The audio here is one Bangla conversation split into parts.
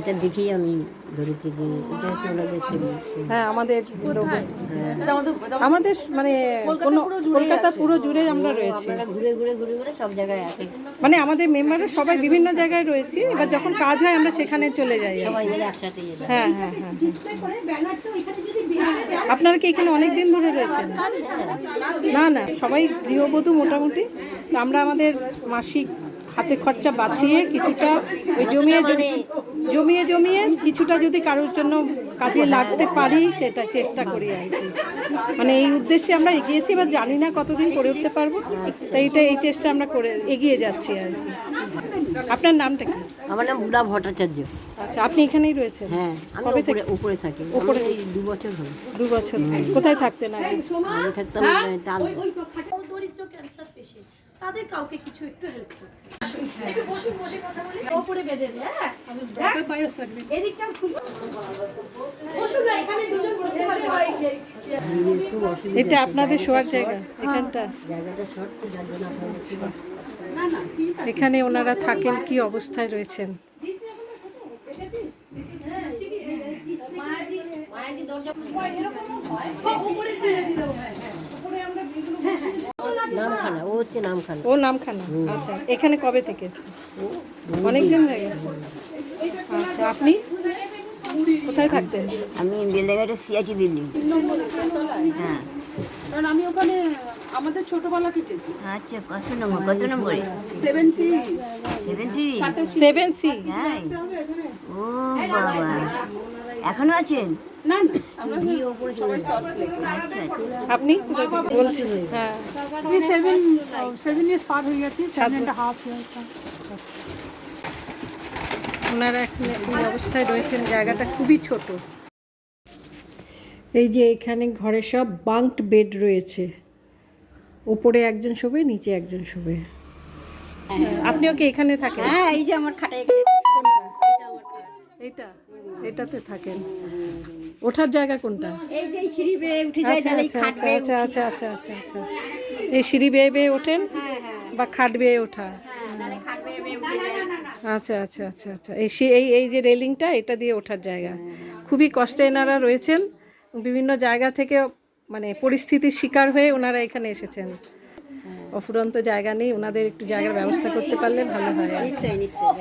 এটা দেখেই আমি ধরেছি যে এটা হচ্ছে ওনাদের ছবি। হ্যাঁ, আমাদের আমাদের মানে কলকাতা পুরো জুড়ে আমরা রয়েছি। আপনারা ঘুরে ঘুরে ঘুরে ঘুরে সব জায়গায় আসে, মানে আমাদের মেম্বাররা সবাই বিভিন্ন জায়গায় রয়েছি, এবার যখন কাজ হয় আমরা সেখানে চলে যাই। সবাই মিলে একসাথে যেতে। হ্যাঁ হ্যাঁ হ্যাঁ। আপনারা কি এখানে অনেক দিন ধরে রয়েছেন? না না, সবাই গৃহবধূ মোটামুটি। তো আমরা আমাদের মাসিক হাতে খরচা বাঁচিয়ে কিছুটা ওই জমিয়ে জমিয়ে কিছুটা যদি কারোর জন্য কাজে লাগতে পারি সেটা চেষ্টা করি আর কি। মানে এই উদ্দেশ্যে আমরা এগিয়েছি, এবার জানি না কতদিন করে উঠতে পারবো, তাই এই চেষ্টা আমরা করে এগিয়ে যাচ্ছি আর কি। আপনার নামটা কি? আমার নাম বুড়া ভট্টাচার্য। আচ্ছা, আপনি এখানেই রয়েছেন? হ্যাঁ, আমি উপরে থাকি। উপরে এই 2 বছর হলো। 2 বছর। কোথায় থাকতেন আগে? আমি থাকতাম তাল। দরিদ্র ক্যান্সার পেশেন্ট, তাদের কাউকে কিছু একটু হেল্প করতে। একটু বসে কথা বলি, ওপরে বেঁধে দে। হ্যাঁ, আমি ব্যাপার বাইরে থাকবি, এদিকটাও খুল। বসুন না, এখানে দুজন বসে পারবে। এটা আপনাদের শোয়ার জায়গা? এখানটা জায়গাটা শর্ট, যার জন্য আপনারা এখানে ওনারা থাকেন, কি অবস্থায় রয়েছেন? নামখানা, ও হচ্ছে নামখানা। ও নামখানা। আচ্ছা, এখানে কবে থেকে এসেছেন? অনেকদিন হয়ে গেছে। আচ্ছা, আপনি কোথায় থাকতেন? আমি বেলেঘাটে সিআইটি বিল্ডিং। হ্যাঁ, কারণ আমি ওখানে আমাদের ছোটবেলা কেটেছি। আচ্ছা, কত নম্বরে? 7C 7C। হ্যাঁ, ও বাবা, এখনো আছেন? না না, আমরা ওপরে সবাই সব লেগে। আচ্ছা আচ্ছা। আপনি কোথায় থেকে বলছেন? হ্যাঁ, আমি 7 years পার হয়ে গেছে, 7.5 years। ওনারা এখন এই অবস্থায় রয়েছেন, জায়গাটা খুবই ছোট। এই যে এখানে ঘরে সব বাঙ্কড বেড রয়েছে, উপরে একজন শোবে, নিচে একজন শোবে। আপনিও কি এখানে থাকেন? হ্যাঁ, এই যে আমার খাটা এখানে। এটাতে থাকেন। ওঠার জায়গা কোনটা? এই যে সিঁড়ি বেয়ে উঠে যায়, আচ্ছা তাহলে আচ্ছা খাট আচ্ছা বেয়ে আচ্ছা আচ্ছা আচ্ছা আচ্ছা আচ্ছা। এই সিঁড়ি বেয়ে বেয়ে ওঠেন বা খাট বেয়ে ওঠা? তাহলে খাট বেয়ে বেয়ে উঠে যায়। আচ্ছা আচ্ছা আচ্ছা আচ্ছা। এই যে রেলিংটা, এটা দিয়ে ওঠার জায়গা। খুবই কষ্টে এনারা রয়েছেন, বিভিন্ন জায়গা থেকে মানে পরিস্থিতির শিকার হয়ে ওনারা এখানে এসেছেন। অফুরন্ত জায়গা নেই, ওনাদের একটু জায়গার ব্যবস্থা করতে পারলে ভালো হয়। নিশ্চয়ই নিশ্চয়ই।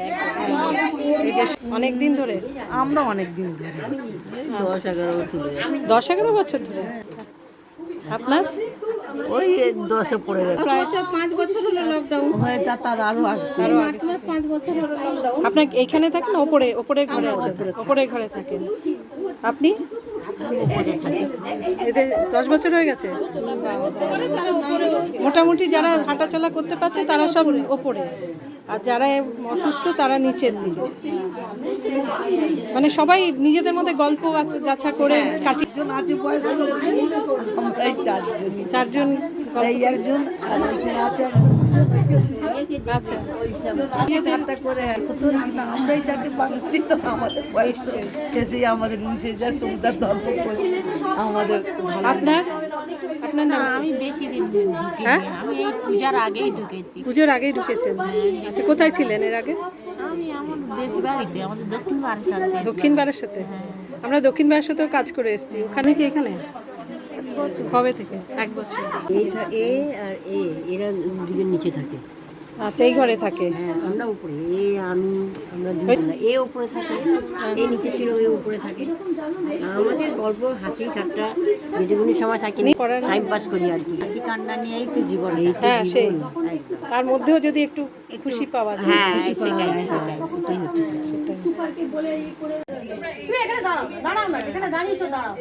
এই যে অনেক দিন ধরে? আমরা অনেক দিন ধরে 10-11 বছর ধরে। আপনার? ওই 10-এ পড়ে গেছে। প্রায় 5 বছর হলো লকডাউন হয়ে যা, তার আরো মার্চ মাস 5 বছর হলো লকডাউন। আপনার এইখানে থাকেন না ওপরের ঘরে আছেন? ওপরের ঘরে থাকেন। আপনি? উপরে থাকি। এদের 10 বছর হয়ে গেছে। মোটামুটি যারা হাঁটাচলা করতে পারছে তারা সব ওপরে, আর যারা অসুস্থ তারা নিচের দিকে। মানে সবাই নিজেদের মধ্যে গল্প গাছা করে কাটিয়ে আছে বয়স্ক লোক, আমরা এই চারজন, এই একজন আর ওইখানে আছে একজন, আচ্ছা দুজন করে আমরাই চাকরি বাঙালি, তো আমাদের বয়স এসেই আমাদের মিশে যায়, সংসার ধর্ম করে আমাদের। আপনার নাম? আমি বেশি দিন ঢুকিনি। হ্যাঁ, আমি এই পূজার আগেই ঢুকেছি। পুজোর আগেই ঢুকেছেন? আচ্ছা, কোথায় ছিলেন এর আগে? আমি আমার দেশ বাড়িতে, আমাদের দক্ষিণ বারাসাতে। দক্ষিণ বারাসাতে? আমরা দক্ষিণ বারাসাতেও কাজ করে এসেছি। ওখানে কি এখানে কবে থেকে? 1 বছর। এ আর এরা দুজন নিচে থাকে। আচ্ছা, এই ঘরে থাকে? হ্যাঁ, আমরা উপরে। আমরা দুজন না, এ উপরে থাকে, এ নিচে ছিল, এ উপরে থাকে। আমাদের গল্প, হাসি ঠাট্টা যেটুকুনি সময় থাকি টাইম পাস করি আর কি। হাসি কান্না নিয়েই তো জীবন। হ্যাঁ, সেই তার মধ্যেও যদি একটু খুশি পাওয়া যায়। হ্যাঁ, সেটাই হচ্ছে। তুমি এখানে দাঁড়াও না, যেখানে দাঁড়িয়েছো দাঁড়াও।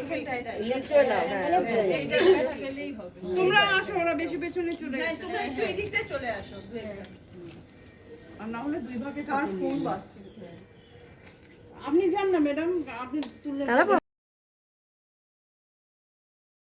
তোমরা আসো, ওরা বেশি পেছনে চলে যায়, তোমরা একটু এদিকটা চলে আসো, আর না হলে দুই ভাগে কার ফোন বাজছে। আপনি যান না ম্যাডাম, আপনি তুলে